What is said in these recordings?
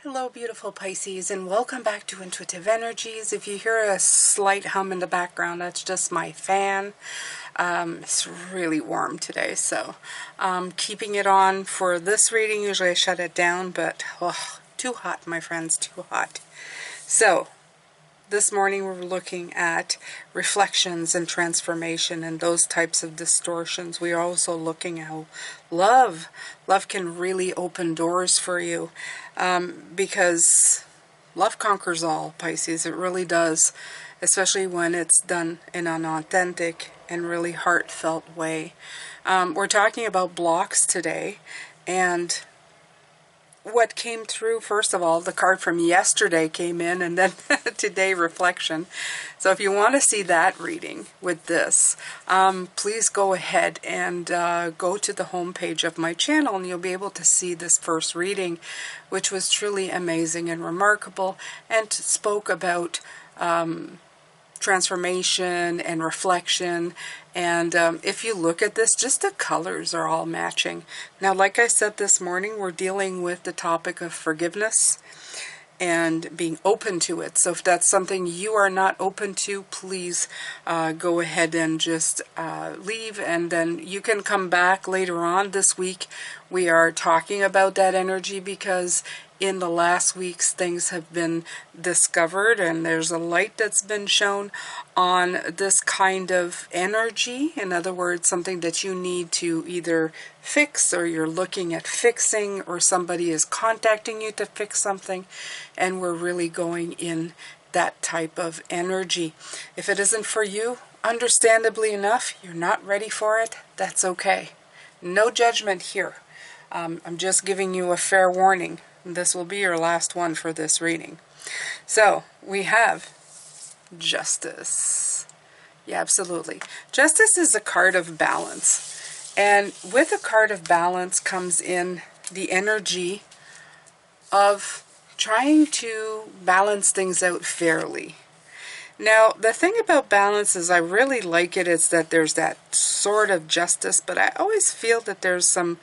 Hello beautiful Pisces, and welcome back to Intuitive Energies. If you hear a slight hum in the background, that's just my fan. It's really warm today, so keeping it on for this reading. Usually I shut it down, but too hot, my friends, too hot. So this morning we're looking at reflections and transformation and those types of distortions. We are also looking at how love can really open doors for you, because love conquers all, Pisces. It really does, especially when it's done in an authentic and really heartfelt way. We're talking about blocks today, and what came through, first of all, the card from yesterday came in, and then today reflection. So if you want to see that reading with this, please go ahead and go to the home page of my channel, and you'll be able to see this first reading, which was truly amazing and remarkable, and spoke about transformation and reflection. And if you look at this, just the colors are all matching. Now, like I said this morning, we're dealing with the topic of forgiveness and being open to it. So if that's something you are not open to, please go ahead and just leave, and then you can come back later on this week. We are talking about that energy because in the last weeks things have been discovered, and there's a light that's been shown on this kind of energy. In other words, something that you need to either fix, or you're looking at fixing, or somebody is contacting you to fix something, and we're really going in that type of energy. If it isn't for you, understandably enough, you're not ready for it, that's okay. No judgment here. I'm just giving you a fair warning. This will be your last one for this reading. So we have Justice. Yeah, absolutely. Justice is a card of balance. And with a card of balance comes in the energy of trying to balance things out fairly. Now, the thing about balance is I really like it is that there's that sort of justice, but I always feel that there's some...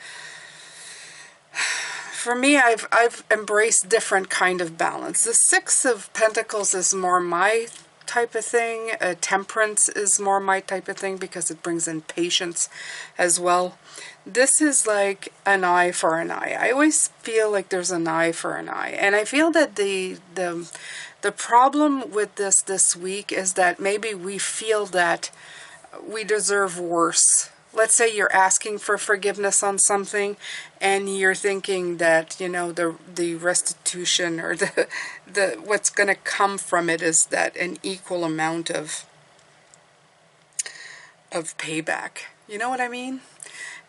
For me, I've embraced different kind of balance. The Six of Pentacles is more my type of thing. Temperance is more my type of thing because it brings in patience as well. This is like an eye for an eye. I always feel like there's an eye for an eye. And I feel that the problem with this week is that maybe we feel that we deserve worse. Let's say you're asking for forgiveness on something, and you're thinking that, you know, the restitution or the what's going to come from it is that an equal amount of payback. You know what I mean?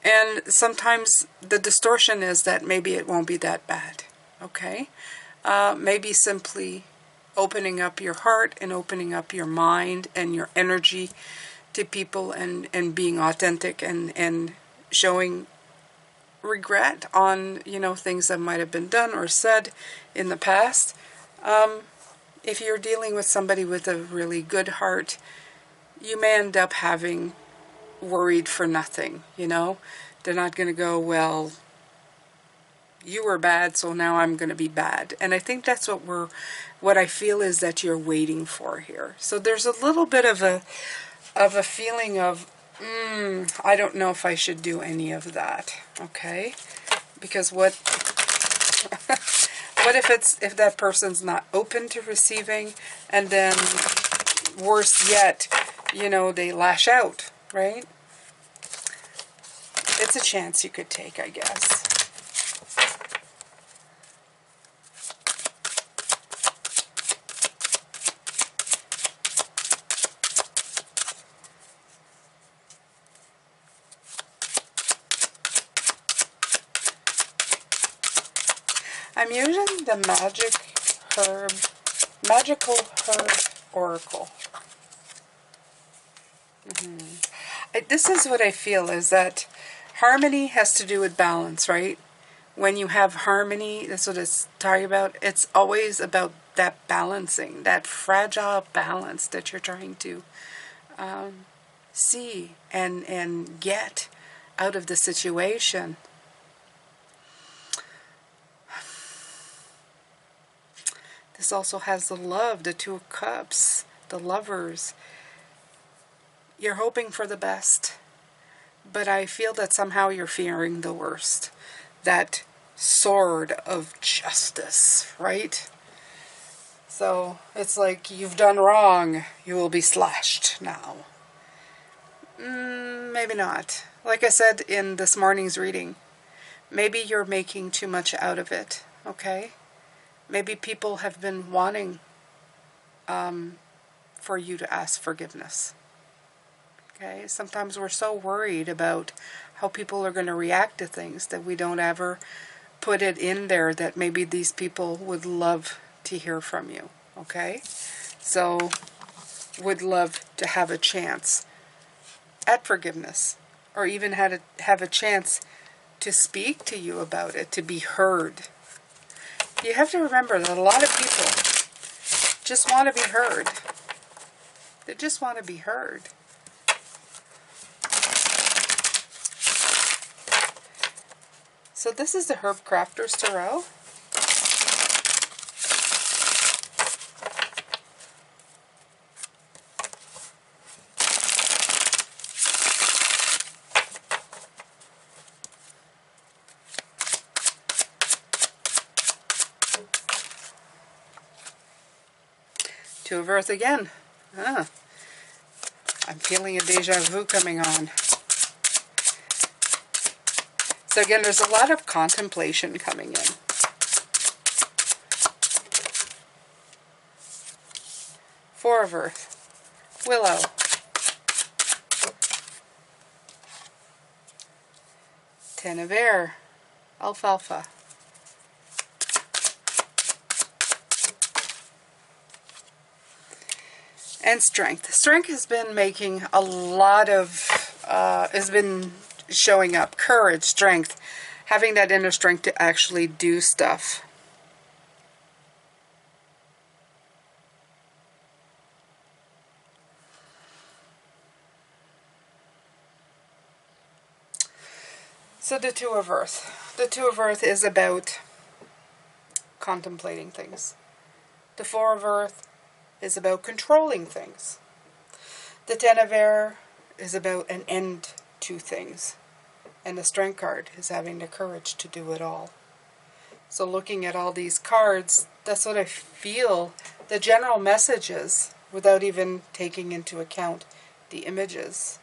And sometimes the distortion is that maybe it won't be that bad. Okay? Maybe simply opening up your heart and opening up your mind and your energy to people, and being authentic and showing regret on, you know, things that might have been done or said in the past. If you're dealing with somebody with a really good heart, you may end up having worried for nothing, you know. They're not going to go, well, you were bad, so now I'm going to be bad. And I think that's what I feel is that you're waiting for here. So there's a little bit of a feeling of, I don't know if I should do any of that, okay? Because what if that person's not open to receiving, and then worse yet, you know, they lash out, right? It's a chance you could take, I guess. I'm using the Magical Herb Oracle. This is what I feel, is that harmony has to do with balance, right? When you have harmony, that's what it's talking about. It's always about that balancing, that fragile balance that you're trying to see and get out of the situation. This also has the love, the Two of Cups, the Lovers. You're hoping for the best, but I feel that somehow you're fearing the worst. That sword of justice, right? So it's like you've done wrong, you will be slashed now. Maybe not. Like I said in this morning's reading, maybe you're making too much out of it, okay? Maybe people have been wanting for you to ask forgiveness. Okay? Sometimes we're so worried about how people are going to react to things that we don't ever put it in there that maybe these people would love to hear from you. Okay? So, would love to have a chance at forgiveness, or even have a chance to speak to you about it, to be heard. You have to remember that a lot of people just want to be heard. They just want to be heard. So this is the Herb Crafter's Tarot. Two of Earth again. I'm feeling a deja vu coming on. So again, there's a lot of contemplation coming in. Four of Earth. Willow. Ten of Air. Alfalfa. And Strength. Strength has been making a lot of, has been showing up. Courage, strength, having that inner strength to actually do stuff. So the Two of Earth. The Two of Earth is about contemplating things. The Four of Earth is about controlling things. The Ten of Air is about an end to things. And the Strength card is having the courage to do it all. So looking at all these cards, that's what I feel the general message is, without even taking into account the images.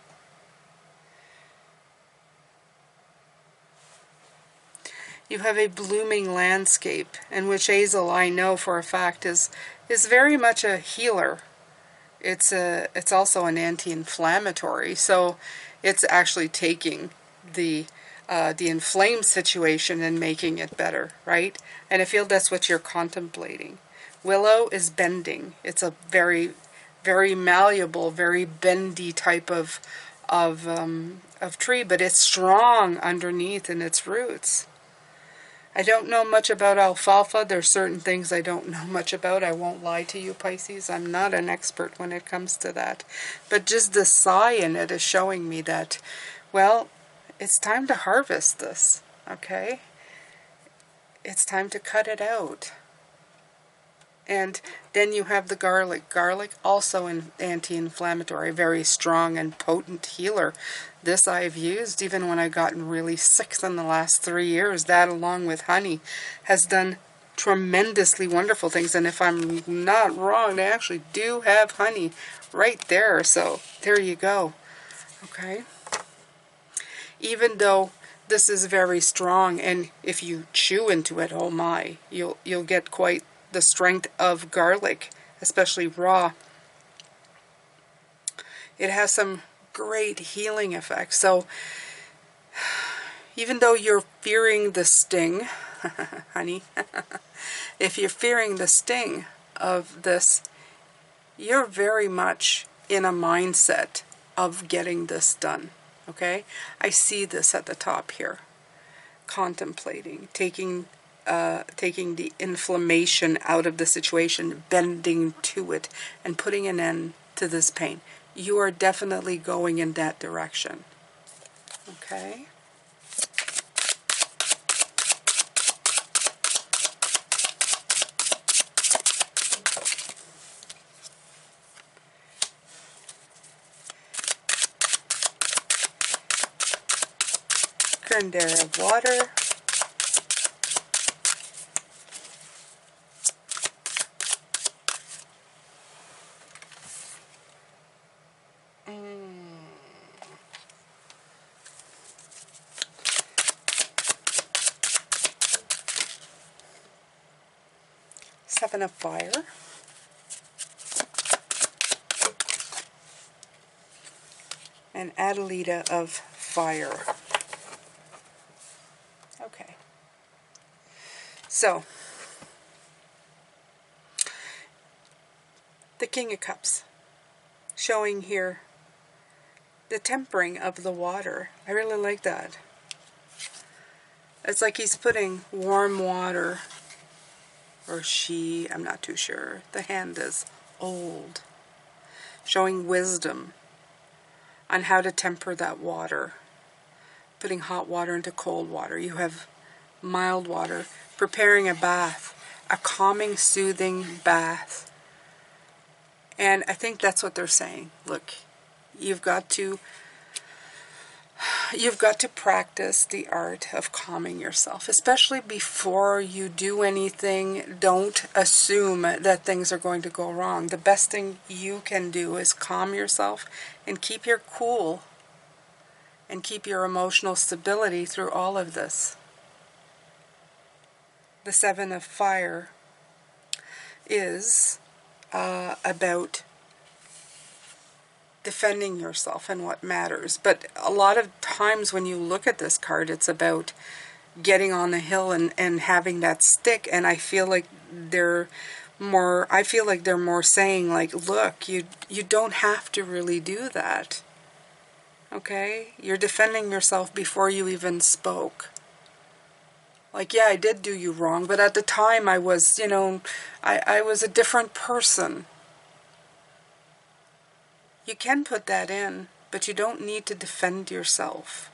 You have a blooming landscape, and witch hazel, I know for a fact, is very much a healer. It's also an anti-inflammatory, so it's actually taking the inflamed situation and making it better, right? And I feel that's what you're contemplating. Willow is bending. It's a very, very malleable, very bendy type of tree, but it's strong underneath in its roots. I don't know much about alfalfa. There's certain things I don't know much about. I won't lie to you, Pisces. I'm not an expert when it comes to that. But just the sigh in it is showing me that, well, it's time to harvest this, okay? It's time to cut it out. And then you have the garlic. Garlic, also an anti-inflammatory, very strong and potent healer. This I've used even when I've gotten really sick in the last 3 years. That, along with honey, has done tremendously wonderful things. And if I'm not wrong, they actually do have honey right there. So there you go. Okay? Even though this is very strong, and if you chew into it, oh my, you'll get quite the strength of garlic, especially raw. It has some great healing effects. So even though you're fearing the sting, honey, if you're fearing the sting of this, you're very much in a mindset of getting this done. Okay? I see this at the top here. Contemplating, taking the inflammation out of the situation, bending to it, and putting an end to this pain. You are definitely going in that direction. Okay? current area of water. Seven of fire. And Adelita of fire. Okay. So, the King of Cups. Showing here the tempering of the water. I really like that. It's like he's putting warm water, or she, I'm not too sure. The hand is old. Showing wisdom on how to temper that water. Putting hot water into cold water. You have mild water. Preparing a bath. A calming, soothing bath. And I think that's what they're saying. Look, you've got to practice the art of calming yourself, especially before you do anything. Don't assume that things are going to go wrong. The best thing you can do is calm yourself and keep your cool and keep your emotional stability through all of this. The Seven of Fire is about defending yourself and what matters. But a lot of times when you look at this card, it's about getting on the hill and having that stick. And I feel like they're more saying like, look, you don't have to really do that. Okay? You're defending yourself before you even spoke. Like, yeah, I did do you wrong, but at the time I was, I was a different person. You can put that in, but you don't need to defend yourself.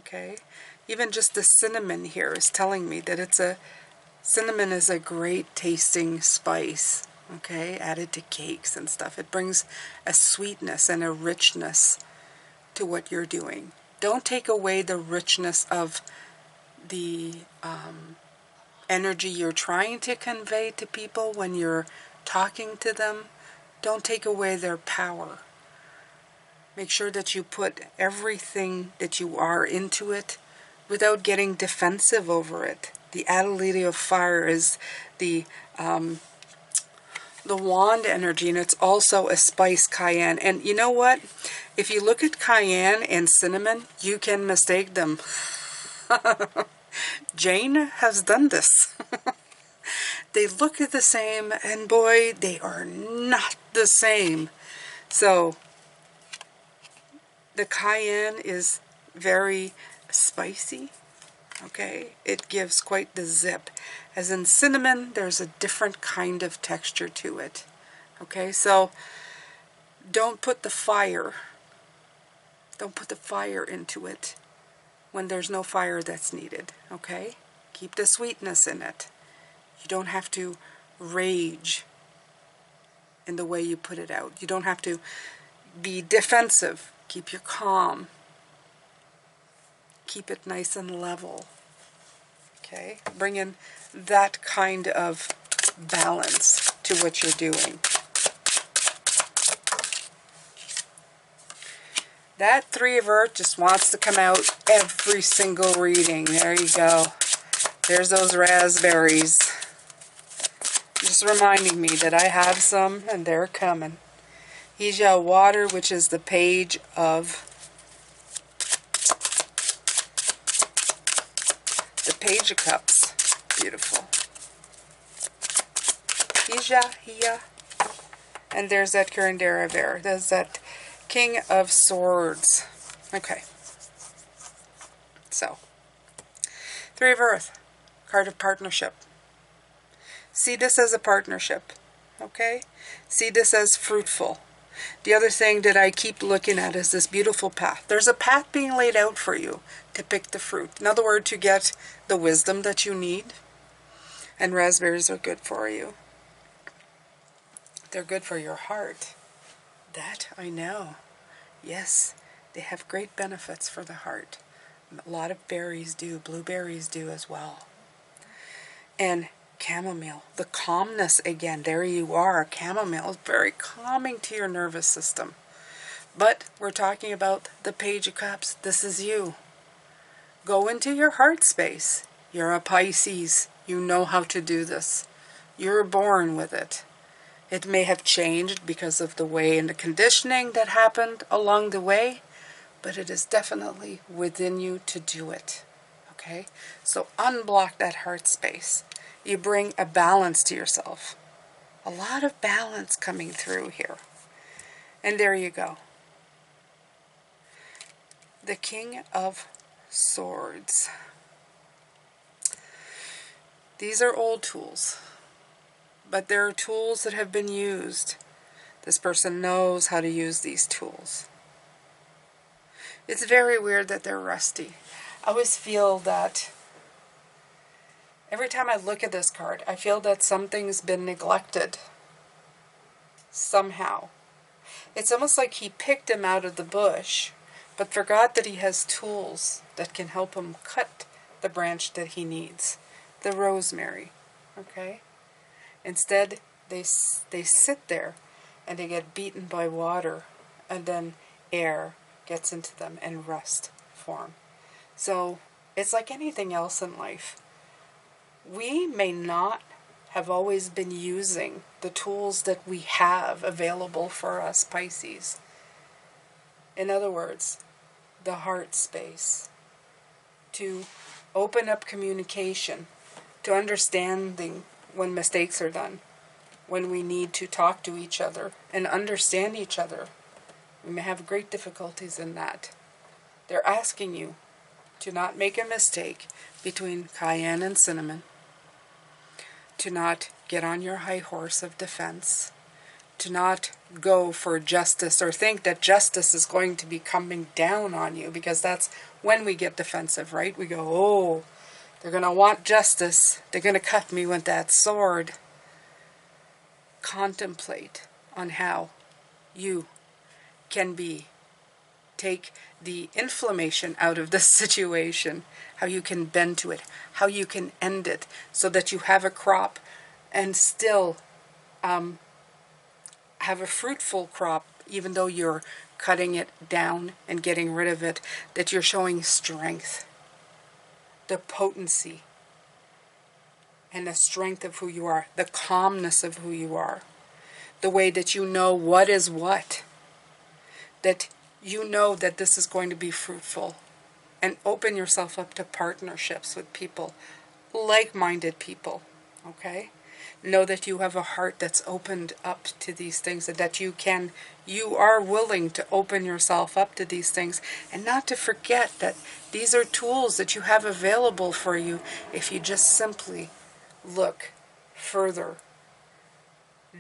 Okay? Even just the cinnamon here is telling me that cinnamon is a great tasting spice. Okay? Added to cakes and stuff. It brings a sweetness and a richness to what you're doing. Don't take away the richness of the energy you're trying to convey to people when you're talking to them. Don't take away their power. Make sure that you put everything that you are into it without getting defensive over it. The Adelita of Fire is the wand energy, and it's also a spice, cayenne. And you know what? If you look at cayenne and cinnamon, you can mistake them. Jane has done this. They look the same, and boy, they are not the same. So, the cayenne is very spicy. Okay, it gives quite the zip. As in cinnamon, there's a different kind of texture to it. Okay, so don't put the fire into it when there's no fire that's needed. Okay, keep the sweetness in it. You don't have to rage in the way you put it out. You don't have to be defensive. Keep your calm. Keep it nice and level. Okay? Bring in that kind of balance to what you're doing. That Three of Earth just wants to come out every single reading. There you go. There's those raspberries. Just reminding me that I have some and they're coming. Hija Water, which is the Page of Cups. Beautiful. Hija. And there's that Curandera of Air. There's that King of Swords. Okay. So, Three of Earth. Card of Partnership. See this as a partnership. Okay? See this as fruitful. The other thing that I keep looking at is this beautiful path. There's a path being laid out for you to pick the fruit. In other words, to get the wisdom that you need. And raspberries are good for you. They're good for your heart. That I know. Yes, they have great benefits for the heart. A lot of berries do. Blueberries do as well. And chamomile, the calmness again. There you are. Chamomile is very calming to your nervous system. But we're talking about the Page of Cups. This is you. Go into your heart space. You're a Pisces. You know how to do this. You're born with it. It may have changed because of the way and the conditioning that happened along the way, but it is definitely within you to do it. Okay? So unblock that heart space. You bring a balance to yourself. A lot of balance coming through here. And there you go. The King of Swords. These are old tools, but there are tools that have been used. This person knows how to use these tools. It's very weird that they're rusty. I always feel that every time I look at this card, I feel that something's been neglected somehow. It's almost like he picked him out of the bush, but forgot that he has tools that can help him cut the branch that he needs. The rosemary, okay? Instead, they sit there and they get beaten by water, and then air gets into them and rust form. So it's like anything else in life. We may not have always been using the tools that we have available for us, Pisces. In other words, the heart space, to open up communication, to understanding when mistakes are done, when we need to talk to each other and understand each other. We may have great difficulties in that. They're asking you to not make a mistake between cayenne and cinnamon, to not get on your high horse of defense, to not go for justice or think that justice is going to be coming down on you, because that's when we get defensive, right? We go, oh, they're going to want justice. They're going to cut me with that sword. Contemplate on how you can take the inflammation out of this situation, how you can bend to it, how you can end it so that you have a crop and still have a fruitful crop, even though you're cutting it down and getting rid of it, that you're showing strength, the potency and the strength of who you are, the calmness of who you are, the way that you know what is what, that you know that this is going to be fruitful, and open yourself up to partnerships with people, like-minded people, okay? Know that you have a heart that's opened up to these things, and that you are willing to open yourself up to these things, and not to forget that these are tools that you have available for you if you just simply look further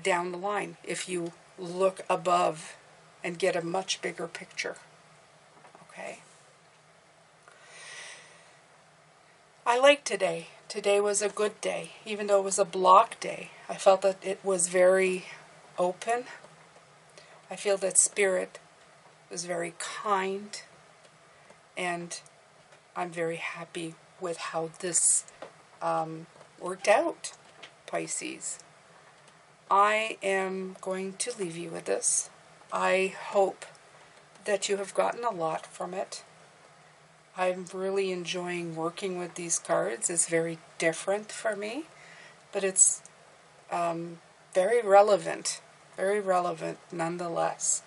down the line, if you look above and get a much bigger picture, okay? I like today. Today was a good day, even though it was a block day. I felt that it was very open. I feel that Spirit was very kind, and I'm very happy with how this worked out, Pisces. I am going to leave you with this. I hope that you have gotten a lot from it. I'm really enjoying working with these cards. It's very different for me, but it's very relevant nonetheless.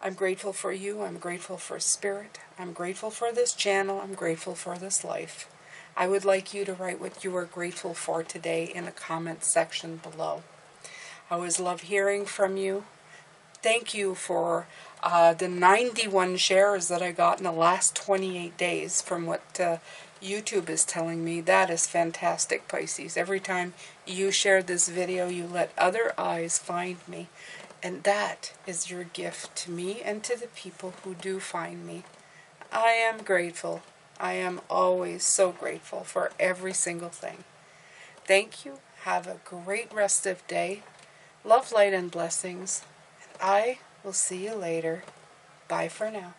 I'm grateful for you. I'm grateful for Spirit. I'm grateful for this channel. I'm grateful for this life. I would like you to write what you are grateful for today in the comment section below. I always love hearing from you. Thank you for the 91 shares that I got in the last 28 days from what YouTube is telling me. That is fantastic, Pisces. Every time you share this video, you let other eyes find me. And that is your gift to me and to the people who do find me. I am grateful. I am always so grateful for every single thing. Thank you. Have a great rest of day. Love, light, and blessings. I will see you later. Bye for now.